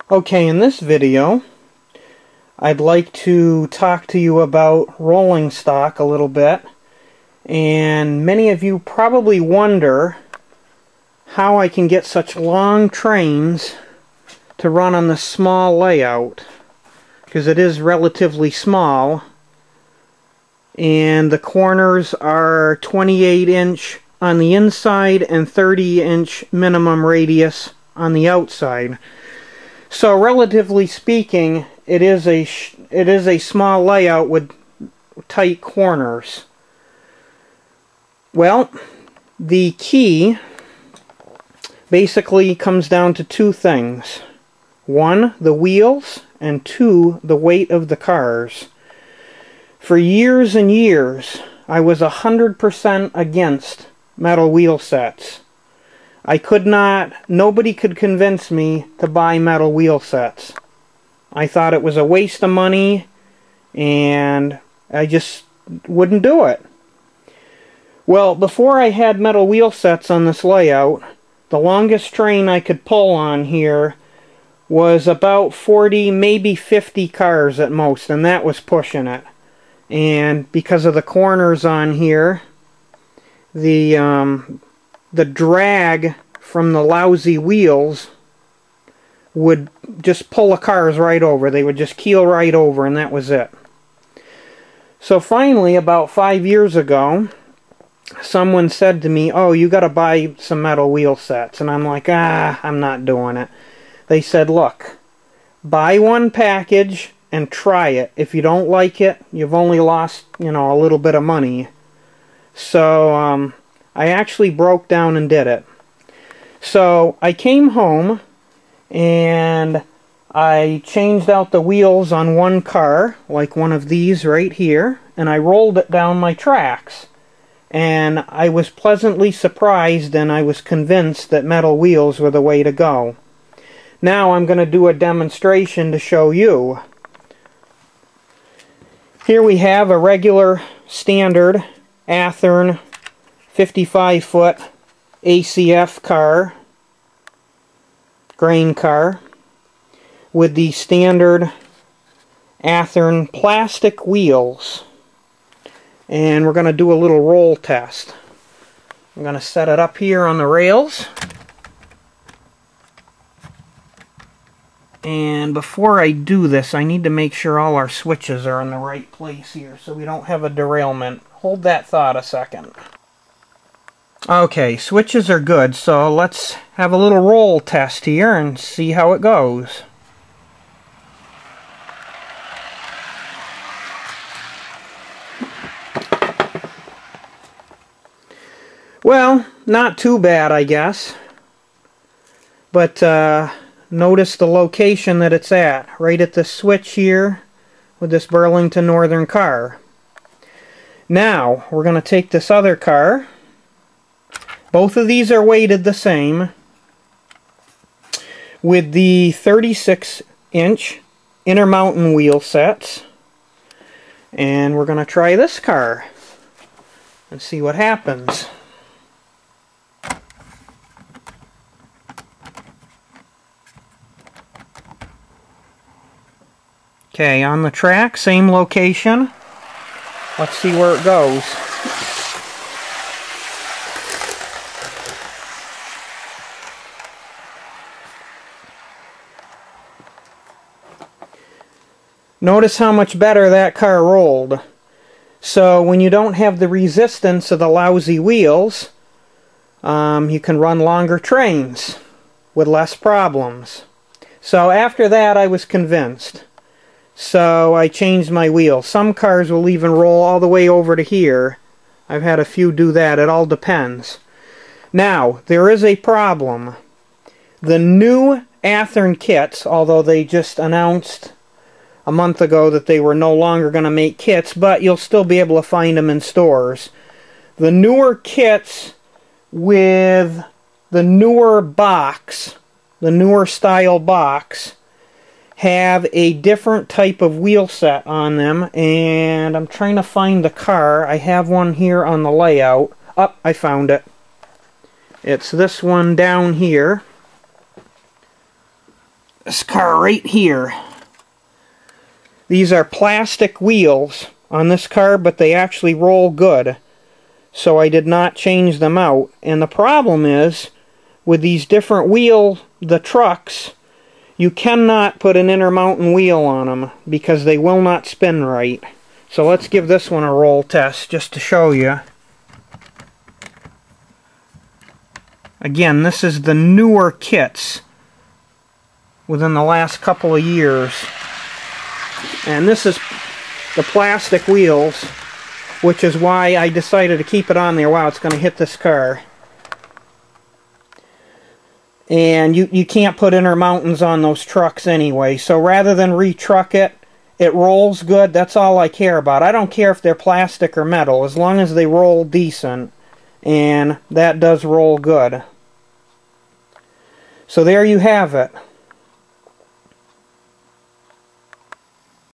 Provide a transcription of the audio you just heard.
Okay, in this video, I'd like to talk to you about rolling stock a little bit. And many of you probably wonder how I can get such long trains to run on this small layout, because it is relatively small, and the corners are 28-inch on the inside and 30-inch minimum radius on the outside. So relatively speaking, it is a small layout with tight corners. Well, the key basically comes down to two things. One, the wheels, and two, the weight of the cars. For years and years, I was 100% against metal wheel sets. Nobody could convince me to buy metal wheel sets. I thought it was a waste of money, and I just wouldn't do it. Well, before I had metal wheel sets on this layout, the longest train I could pull on here was about 40, maybe 50 cars at most, and that was pushing it. And because of the corners on here, the drag from the lousy wheels would just pull the cars right over. They would just keel right over, and that was it. So finally, about 5 years ago, someone said to me, "Oh, you got to buy some metal wheel sets." And I'm like, I'm not doing it. They said, "Look, buy one package and try it. If you don't like it, you've only lost, a little bit of money." So I actually broke down and did it. So I came home and I changed out the wheels on one car, like one of these right here, and I rolled it down my tracks. And I was pleasantly surprised, and I was convinced that metal wheels were the way to go. Now I'm going to do a demonstration to show you. Here we have a regular standard Athearn 55-foot ACF car, grain car, with the standard Athearn plastic wheels. And we're going to do a little roll test. I'm going to set it up here on the rails. And before I do this, I need to make sure all our switches are in the right place here so we don't have a derailment. Hold that thought a second. Okay, switches are good, so let's have a little roll test here and see how it goes. Well, not too bad, I guess. But notice the location that it's at, right at the switch here with this Burlington Northern car. Now, we're going to take this other car. Both of these are weighted the same with the 36-inch intermountain wheel sets. And we're going to try this car and see what happens. Okay, on the track, same location. Let's see where it goes. Notice how much better that car rolled. So when you don't have the resistance of the lousy wheels, you can run longer trains with less problems. So after that, I was convinced. So I changed my wheels. Some cars will even roll all the way over to here. I've had a few do that. It all depends. Now, there is a problem. The new Athearn kits, although they just announced a month ago that they were no longer going to make kits, but you'll still be able to find them in stores. The newer kits with the newer box, the newer style box, have a different type of wheel set on them, and I'm trying to find the car. I have one here on the layout. Oh, I found it. It's this one down here. this car right here. These are plastic wheels on this car, but they actually roll good. So I did not change them out. And the problem is, with these different the trucks, you cannot put an intermountain wheel on them because they will not spin right. So let's give this one a roll test just to show you. Again, this is the newer kits within the last couple of years. And this is the plastic wheels, which is why I decided to keep it on there. Wow, it's going to hit this car. And you can't put intermountains on those trucks anyway. So rather than retruck it, it rolls good. That's all I care about. I don't care if they're plastic or metal, as long as they roll decent. And that does roll good. So there you have it.